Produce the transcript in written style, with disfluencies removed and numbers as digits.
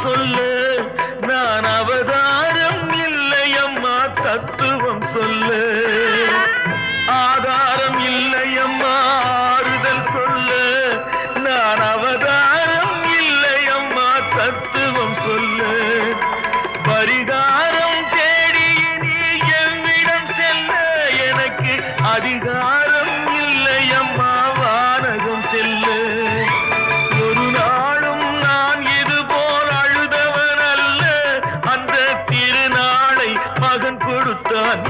சொல்லு நான் அவதாரம் இல்லையம்மா தத்துவம் சொல்லு ஆதாரம் இல்லையம்மா ஆறுதல் சொல்லு நான் அவதாரம் இல்லையம்மா தத்துவம் சொல்லு பரிகாரம் தேடி நீ எவ்விடம் செல்ல எனக்கு அதிகாரம் இல்லையம்மா வானகம் செல்லு ஒரு நாளும் நான் இது போல் அழுதவன் அல்ல அந்த திருநாளை மகன் கொடுத்தான்